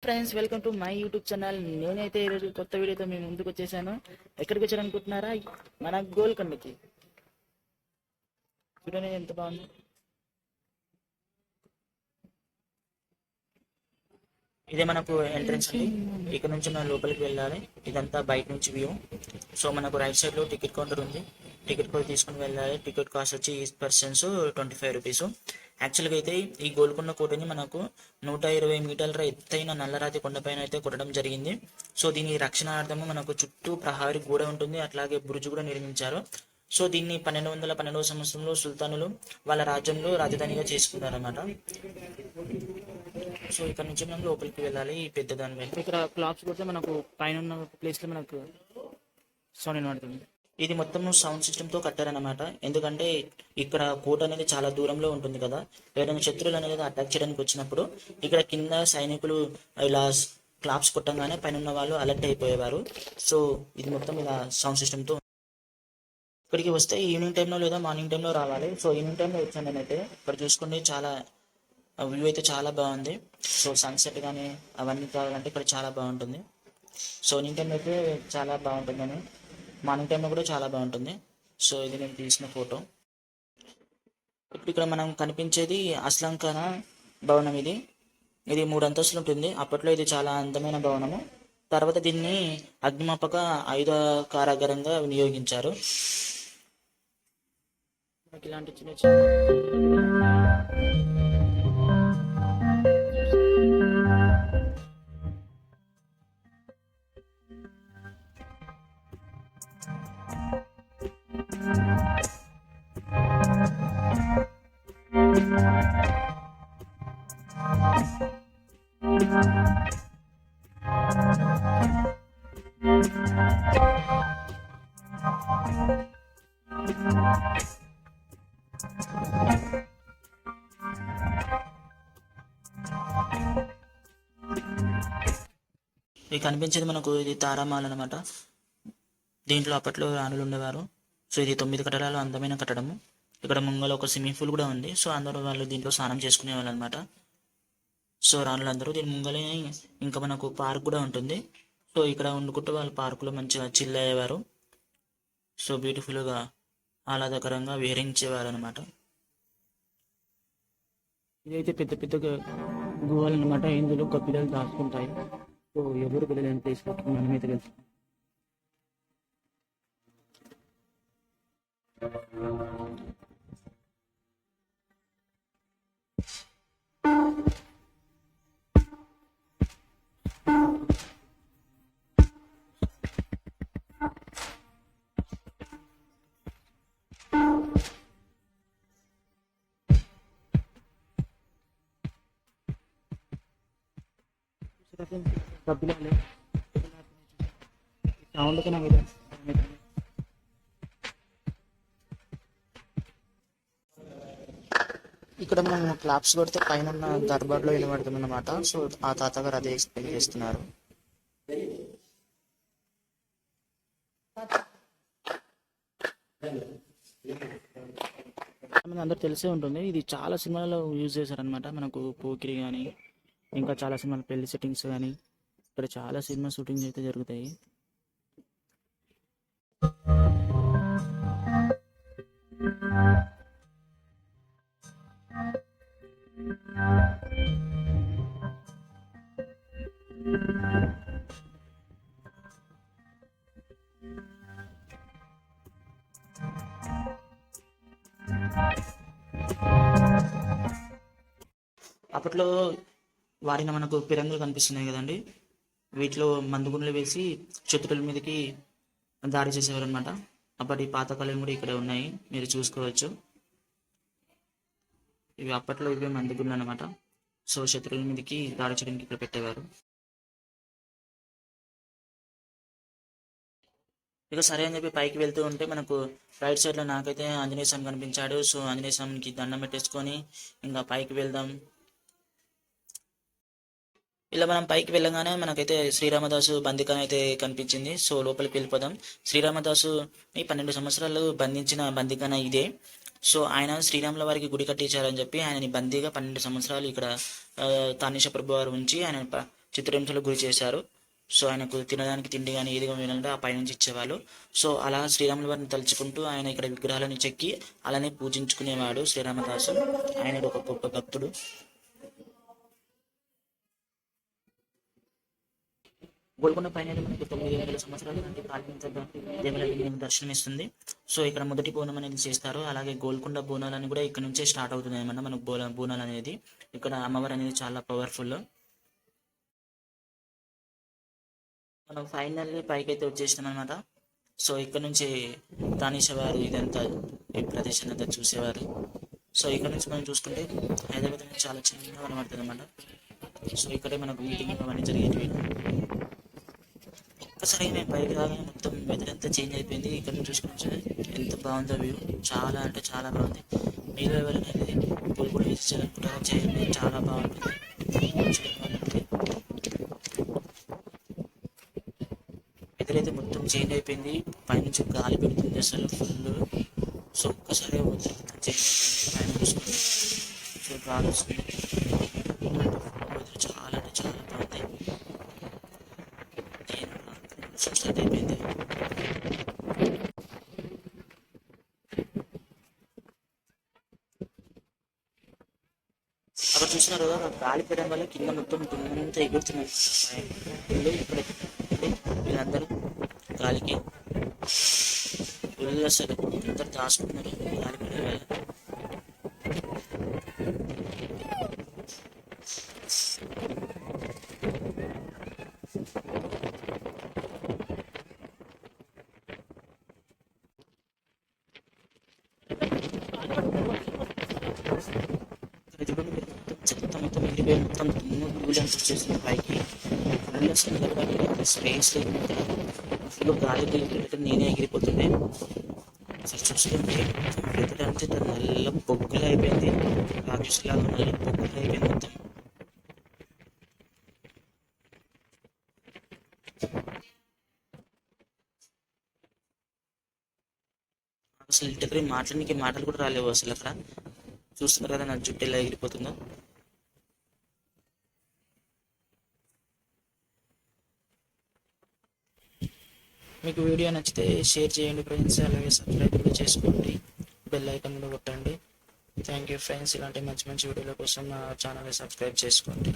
Friends, welcome to my YouTube channel. నేనైతే ఈరోజు కొత్త వీడియోతో మీ ముందుకు వచ్చేసాను. ఎక్కడికి వచ్చారనుకుంటున్నారా? మన గోల్కొండకి. చూడండి ఎంత బాగుంది. ఇదే మనకు ఎంట్రన్స్ అండి. ఇక్కడ నుంచి మనం లోపలికి వెళ్ళాలి. ఇదంతా బయట నుంచి వ్యూ. సో మనకు రైట్ సైడ్ లో టికెట్ కౌంటర్ ఉంది. టికెట్ కూడా తీసుకుని వెళ్ళాలి. టికెట్ కాస్ట్ వచ్చి పర్సన్స్ 25 రూపీస్. యాక్చువల్గా అయితే ఈ గోల్కొండ కోటని మనకు 120 మీటర్ల ఎత్తైన నల్లరాతి కొండపైన అయితే కొట్టడం జరిగింది. సో దీని రక్షణార్థము మనకు చుట్టూ ప్రహారీ గోడ ఉంటుంది, అట్లాగే బురుజు కూడా నిర్మించారు. సో దీన్ని 1212వ సంవత్సరంలో సుల్తానులు వాళ్ళ రాజ్యంలో రాజధానిగా చేసుకున్నారన్నమాట. సో ఇక్కడ నుంచి మనం లోపలికి వెళ్ళాలి. ఈ పెద్ద దాని మీద ఇక్కడ క్లాక్స్ కొడితే మనకు పైన ఉన్న ప్లేస్ లో మనకు సౌండ్ వినబడుతుంది. ఇది మొత్తం సౌండ్ సిస్టమ్ తో కట్టారనమాట. ఎందుకంటే ఇక్కడ కోట అనేది చాలా దూరంలో ఉంటుంది కదా, ఎవరైనా శత్రువులు అనేది అటాక్ చేయడానికి వచ్చినప్పుడు ఇక్కడ కింద సైనికులు ఇలా క్లాప్స్ కొట్టంగానే పైన ఉన్న వాళ్ళు అలర్ట్ అయిపోయేవారు. సో ఇది మొత్తం ఇలా సౌండ్ సిస్టమ్ తో. ఇక్కడికి వస్తే ఈవినింగ్ టైంలో లేదా మార్నింగ్ టైంలో రావాలి. సో ఈవినింగ్ టైంలో వచ్చాను నేనైతే. ఇక్కడ చూసుకోండి, చాలా వ్యూ అయితే చాలా బాగుంది. సో సన్సెట్ కానీ అవన్నీ కావాలంటే ఇక్కడ చాలా బాగుంటుంది. సో ఈవినింగ్ టైంలో అయితే చాలా బాగుంటుందని, మార్నింగ్ టైంలో కూడా చాలా బాగుంటుంది. సో ఇది నేను తీసిన ఫోటో. ఇప్పుడు ఇక్కడ మనం కనిపించేది అస్లాం ఖాన్ భవనం. ఇది 3 అంతస్తులు ఉంటుంది. అప్పట్లో ఇది చాలా అందమైన భవనము. తర్వాత దీన్ని అగ్నిమాపక ఆయుధ కారాగారంగా వినియోగించారు. ఇలాంటి చిన్న ఇది కనిపించేది మనకు, ఇది తారామాల్ అనమాట. దీంట్లో అప్పట్లో రాణులు ఉండేవారు. సో ఇది 9 కట్టడాలు అందమైన కట్టడము. ఇక్కడ ముంగల ఒక స్విమ్మింగ్ పూల్ కూడా ఉంది. సో అందరూ వాళ్ళు దీంట్లో స్నానం చేసుకునేవాళ్ళు అనమాట. సో రాణులందరూ దీని ముంగలే. ఇంకా మనకు పార్క్ కూడా ఉంటుంది. సో ఇక్కడ వండుకుంటూ వాళ్ళు పార్కులో మంచిగా చిల్ అయ్యేవారు. సో బ్యూటిఫుల్గా ఆహ్లాదకరంగా విహరించేవారు అనమాట. ఇదైతే పెద్ద పెద్ద గుహలు అనమాట. ఇందులో పిల్లలు దాచుకుంటాయి. సో ఎవరు పిల్లలు ప్లేస్ మనమైతే తెలుసు. సౌండ్ ఇక్కడ మనం క్లాప్స్ కొడితే పైన ఉన్న దర్బార్లో వినబడుతుంది అనమాట. సో ఆ తాతగారు అదే ఎక్స్ప్లెయిన్ చేస్తున్నారు. అందరు తెలిసే ఉంటుంది. ఇది చాలా సినిమాలలో యూజ్ చేశారనమాట. మనకు పోకిరి కానీ ఇంకా చాలా సినిమాలు పెళ్లి సెట్టింగ్స్ కానీ ఇక్కడ చాలా సినిమా షూటింగ్స్ అయితే జరుగుతాయి. అప్పట్లో వాడిన మనకు పిరంగులు కనిపిస్తున్నాయి కదండి. వీటిలో మందుగుండలు వేసి శత్రువుల మీదకి దాడి చేసేవారు అనమాట. అప్పటి పాతకాలం కూడా ఇక్కడ ఉన్నాయి, మీరు చూసుకోవచ్చు. ఇవి అప్పట్లో ఇవే మందుగుండలు అనమాట. సో శత్రువుల మీదకి దాడి చేయడానికి ఇక్కడ పెట్టేవారు. ఇక సరే అని చెప్పి పైకి వెళ్తూ ఉంటే మనకు రైట్ సైడ్ లో నాకైతే ఆంజనేయ స్వామి కనిపించాడు. సో ఆంజనేయ స్వామికి దండం పెట్టేసుకొని ఇంకా పైకి వెళ్దాం. ఇలా మనం పైకి వెళ్ళగానే మనకైతే శ్రీరామదాసు బందికం అయితే కనిపించింది. సో లోపలికి వెళ్ళిపోదాం. శ్రీరామదాసు 12 సంవత్సరాలు బంధించిన బందికన ఇదే. సో ఆయన శ్రీరాముల వారికి గుడి కట్టించారని చెప్పి ఆయనని బందీగా 12 సంవత్సరాలు ఇక్కడ తానీష ప్రభు వారు ఉంచి ఆయన చిత్రహింసలకు గురి చేశారు. సో ఆయనకు తినడానికి తిండి కానీ ఏది కావాలంటే ఆ పైనుంచి ఇచ్చేవాళ్ళు. సో అలా శ్రీరాముల వారిని తలుచుకుంటూ ఆయన ఇక్కడ విగ్రహాలను చెక్కి అలానే పూజించుకునేవాడు శ్రీరామదాసు. ఆయన ఒక గొప్ప భక్తుడు. గోల్కొండ పైన మనకి 9,000 సంవత్సరాలు అంటే కాళీనంత దేవాలయం దర్శనమిస్తుంది. సో ఇక్కడ మొదటి బోనం అనేది చేస్తారు. అలాగే గోల్కొండ బోనాలని కూడా ఇక్కడ నుంచే స్టార్ట్ అవుతుంది అనమాట. మనకు బోనాలు అనేది ఇక్కడ అమ్మవారు అనేది చాలా పవర్ఫుల్. మనం ఫైనల్లీ పైకి అయితే వచ్చేసినాం అనమాట. సో ఇక్కడ నుంచి తానేసేవారు ఇదంతా ఈ ప్రదేశాన్ని అంతా చూసేవారు. సో ఇక్కడ నుంచి మనం చూసుకుంటే హైదరాబాద్ అనేది చాలా చిన్నగా కనబడుతుంది అనమాట. సో ఇక్కడే మనకు మీటింగ్ అవన్నీ జరిగేటివి. ఒక్కసారి మేము పైకి రాగానే మొత్తం వెదర్ అంతా చేంజ్ అయిపోయింది. ఇక్కడ నుంచి చూసుకుని ఎంత బాగుందో వ్యూ, చాలా అంటే చాలా బాగుంది. మీరు ఎవరైనా గోల్కొండ విజిట్ చేయాలనుకుంటారో చేయండి, చాలా బాగుంటుంది. వెదర్ అయితే మొత్తం చేంజ్ అయిపోయింది, పైనుంచి గాలి పెడుతుంది అసలు ఫుల్. సో ఒక్కసారి వెదర్ మొత్తం చేంజ్ అయిపోయింది, పైన చూసుకుంటే సో గాలి వస్తుంది. వెదర్ చాలా అంటే చాలా బాగుంది. స్టార్ట్ అయిపోయింది. అక్కడ చూసినారు కదా గాలి పెట్టడం వల్ల కింద మొత్తం దుమ్మంతా ఎగురుతున్నారు. ఇక్కడ వీళ్ళందరూ గాలికి వీళ్ళు అసలు అందరు దాచుకుంటున్నారు గాలి పెట్టడం వల్ల. చెత్త మొత్తం వెళ్ళిపోయి మొత్తం దుమ్ము ధూళి అంత వచ్చేసింది పైకి. ఫుల్ అసలు నిలబడి స్పేస్ లేదు, ఫుల్ గాలి వెళ్ళిపోయినట్టు నేనే ఎగిరిపోతుండే. అసలు చూస్తుంటే వెతడంటే నల్ల బొగ్గులు అయిపోయింది, రాక్షసులాగా నల్ల బొగ్గులు అయిపోయింది మొత్తం. అసలు ఇంటి మాట్లాడడానికి మాటలు కూడా రాలేవు అసలు. అక్కడ చూస్తున్నారు కదా నా జుట్టు ఎలా ఎగిరిపోతుందో. మీకు వీడియో నచ్చితే షేర్ చేయండి ఫ్రెండ్స్, అలాగే సబ్స్క్రైబ్ కూడా చేసుకోండి, బెల్ ఐకాన్ కూడా కొట్టండి. Thank you friends. ఇలాంటి మంచి మంచి వీడియోల కోసం నా ఛానల్ని సబ్స్క్రైబ్ చేసుకోండి.